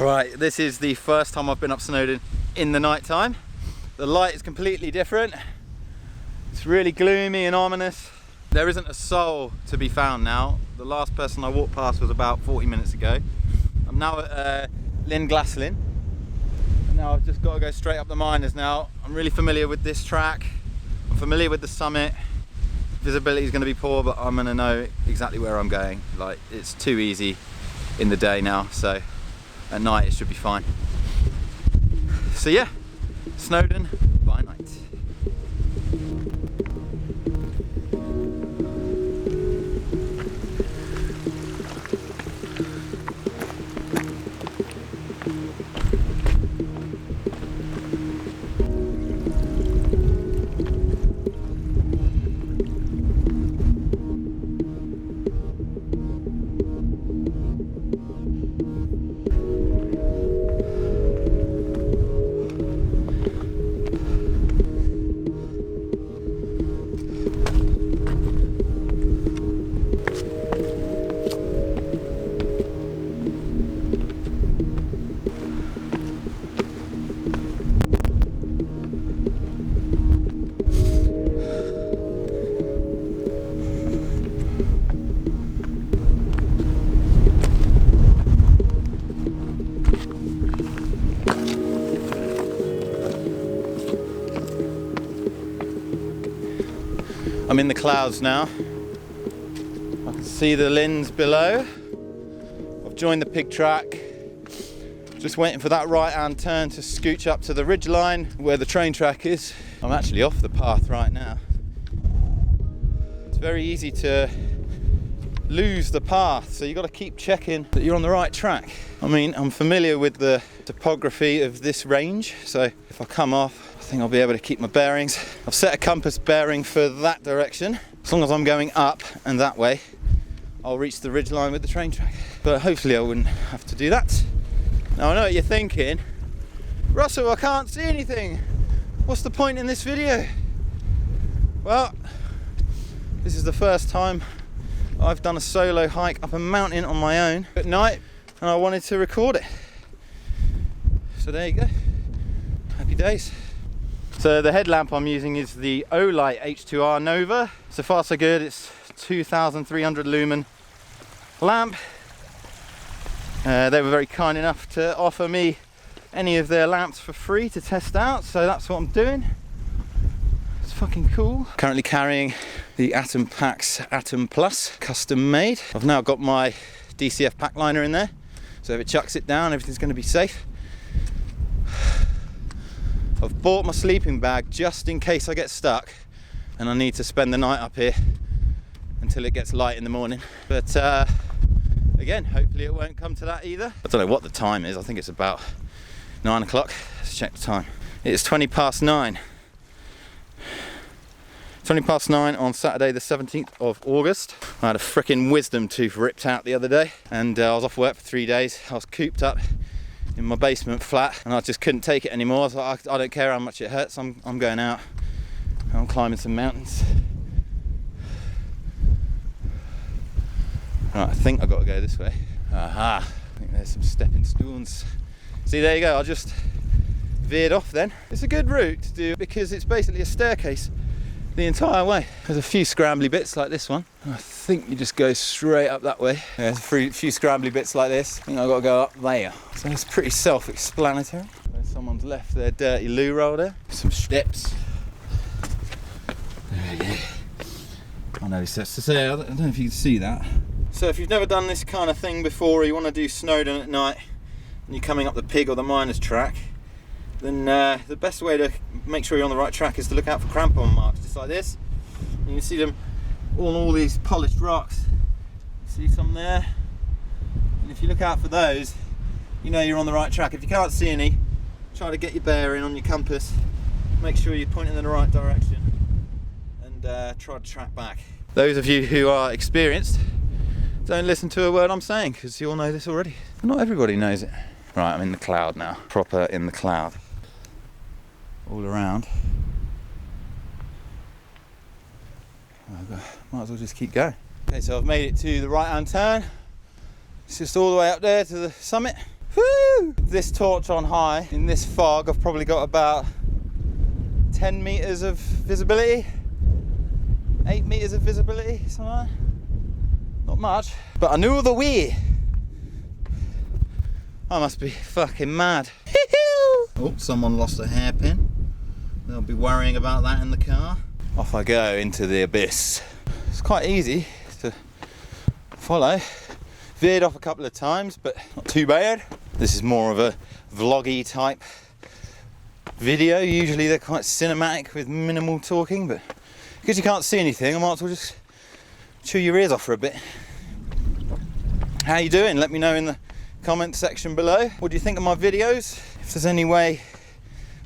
Right, this is the first time I've been up Snowdon in the night time. The light is completely different. It's really gloomy and ominous. There isn't a soul to be found now. The last person I walked past was about 40 minutes ago. I'm now at Llyn, and now I've just got to go straight up the Miners now. I'm really familiar with this track. I'm familiar with the summit. Visibility is going to be poor, but I'm going to know exactly where I'm going. Like, it's too easy in the day now, so at night it should be fine. So yeah, Snowdon by night. I'm in the clouds now. I can see the Llyn's below. I've joined the Pyg Track. Just waiting for that right hand turn to scooch up to the ridge line where the train track is. I'm actually off the path right now. It's very easy to lose the path, so you've got to keep checking that you're on the right track. I mean, I'm familiar with the topography of this range, so if I come off, I think I'll be able to keep my bearings. I've set a compass bearing for that direction. As long as I'm going up and that way, I'll reach the ridge line with the train track. But hopefully I wouldn't have to do that. Now I know what you're thinking. Russell, I can't see anything. What's the point in this video? Well, this is the first time I've done a solo hike up a mountain on my own at night, and I wanted to record it. So there you go. Happy days. So the headlamp I'm using is the Olight H2R Nova. So far so good. It's 2,300 lumen lamp. They were very kind enough to offer me any of their lamps for free to test out, so that's what I'm doing. It's fucking cool. Currently carrying the Atom Packs Atom Plus, custom made. I've now got my DCF pack liner in there, so if it chucks it down, everything's going to be safe. I've bought my sleeping bag just in case I get stuck and I need to spend the night up here until it gets light in the morning. But again, hopefully it won't come to that either. I don't know what the time is. I think it's about 9 o'clock. Let's check the time. It's 20 past 9. 20 past 9 on Saturday the 17th of August. I had a frickin' wisdom tooth ripped out the other day, and I was off work for 3 days. I was cooped up in my basement flat and I just couldn't take it anymore. So I don't care how much it hurts, I'm going out. I'm climbing some mountains. Right, I think I've got to go this way. Aha, I think there's some stepping stones. See, there you go. I'll just veered off then. It's a good route to do because it's basically a staircase the entire way. There's a few scrambly bits like this one. I think you just go straight up that way. There's a few scrambly bits like this. I think I've got to go up there. So it's pretty self-explanatory. Someone's left their dirty loo roll there. Some steps. There we go. I know steps to say, I don't know if you can see that. So if you've never done this kind of thing before, or you want to do Snowdon at night, and you're coming up the Pyg or the Miners track, then the best way to make sure you're on the right track is to look out for crampon marks, just like this. And you can see them on all these polished rocks. You see some there? And if you look out for those, you know you're on the right track. If you can't see any, try to get your bearing on your compass. Make sure you're pointing in the right direction and try to track back. Those of you who are experienced, don't listen to a word I'm saying because you all know this already. But not everybody knows it. Right, I'm in the cloud now. Proper in the cloud. All around. Might as well just keep going. Okay, so I've made it to the right hand turn. It's just all the way up there to the summit. Woo! This torch on high, in this fog, I've probably got about 10 meters of visibility. 8 meters of visibility, something like that. Not much, but I knew the way. I must be fucking mad. Oh, someone lost a hairpin. They'll be worrying about that in the car. Off I go into the abyss. It's quite easy to follow. Veered off a couple of times, but not too bad. This is more of a vloggy type video. Usually they're quite cinematic with minimal talking, but because you can't see anything, I might as well just chew your ears off for a bit. How you doing? Let me know in the comment section below. What do you think of my videos? If there's any way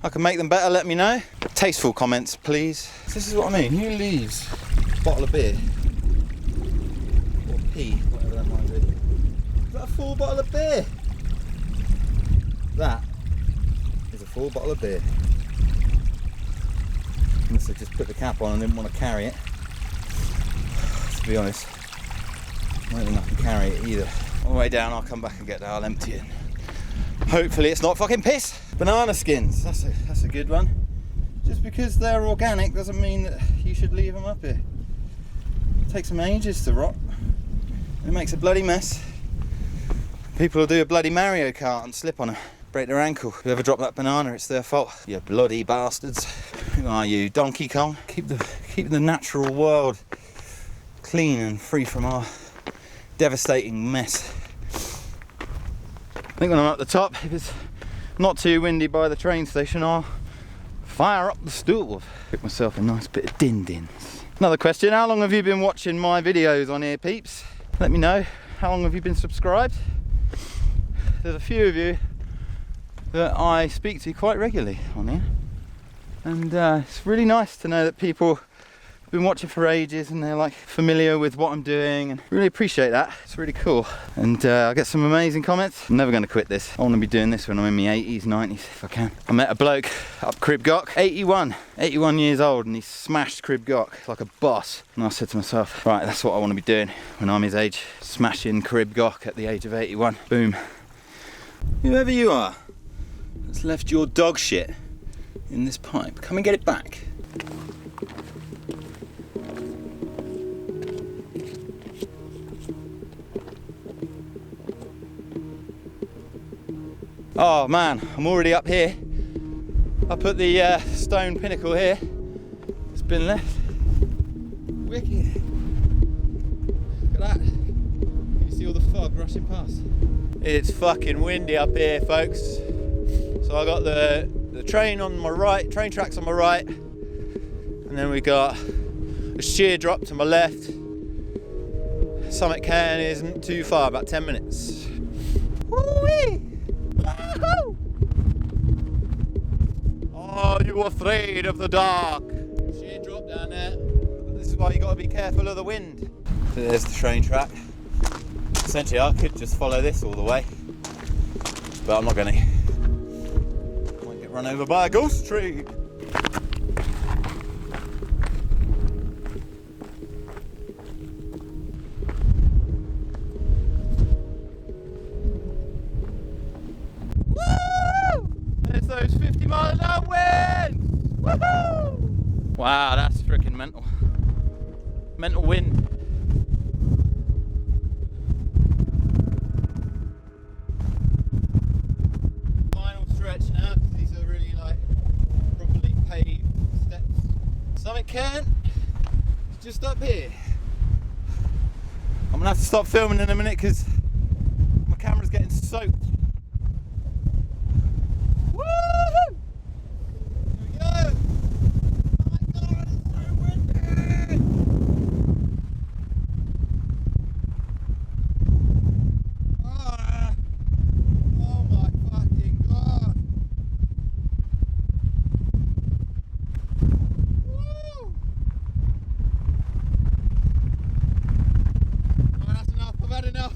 I can make them better, let me know. Tasteful comments, please. This is what I mean. Who leaves a bottle of beer? Or pee, whatever that might be. Is that a full bottle of beer? That is a full bottle of beer. Unless I just put the cap on and didn't want to carry it. To be honest, I don't think I can carry it either. On the way down, I'll come back and get that. I'll empty it. Hopefully it's not fucking piss. Banana skins, that's a good one. Just because they're organic doesn't mean that you should leave them up here. It takes them ages to rot. It makes a bloody mess. People will do a bloody Mario Kart and slip on them, break their ankle. Whoever dropped that banana, it's their fault. You bloody bastards. Who are you, Donkey Kong? Keep the natural world clean and free from our devastating mess. I think when I'm at the top, if it's not too windy by the train station, I'll fire up the stove. Pick myself a nice bit of din-dins. Another question, how long have you been watching my videos on here, peeps? Let me know. How long have you been subscribed? There's a few of you that I speak to quite regularly on here. And it's really nice to know that people been watching for ages and they're like familiar with what I'm doing, and really appreciate that. It's really cool. And I get some amazing comments. I'm never going to quit this. I want to be doing this when I'm in my 80s, 90s if I can. I met a bloke up Crib Goch, 81 years old, and he smashed Crib Goch like a boss. And I said to myself, right, that's what I want to be doing when I'm his age, smashing Crib Goch at the age of 81. Boom. Whoever you are that's left your dog shit in this pipe, come and get it back. Oh man, I'm already up here. I put the stone pinnacle here. It's been left. Wicked. Look at that. Can you see all the fog rushing past? It's fucking windy up here, folks. So I got the train on my right, train tracks on my right, and then we got a sheer drop to my left. Summit Cairn isn't too far, about 10 minutes. Woo-wee! Are you afraid of the dark? Sheer drop down there. This is why you got to be careful of the wind. So there's the train track. Essentially, I could just follow this all the way, but I'm not going to. I might get run over by a ghost tree. Those 50 wind! Woohoo! Wow, that's freaking mental. Mental wind. Final stretch now, because these are really like properly paved steps. Summit Cairn, it's just up here. I'm gonna have to stop filming in a minute because my camera's getting soaked. Woohoo! Here we go! Oh my god, it's so windy! Oh my fucking god! Woo! Oh, that's enough, I've had enough.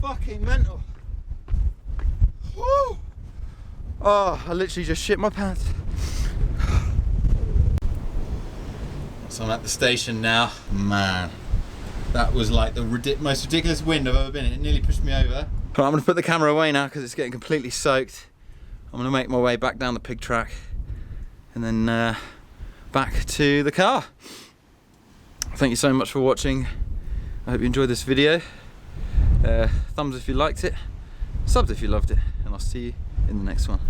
Fucking mental. Woo. Oh, I literally just shit my pants. So I'm at the station now. Man, that was like the most ridiculous wind I've ever been in. It nearly pushed me over. But I'm gonna put the camera away now because it's getting completely soaked. I'm gonna make my way back down the Pyg Track and then back to the car. Thank you so much for watching. I hope you enjoyed this video. Thumbs if you liked it, subs if you loved it, and I'll see you in the next one.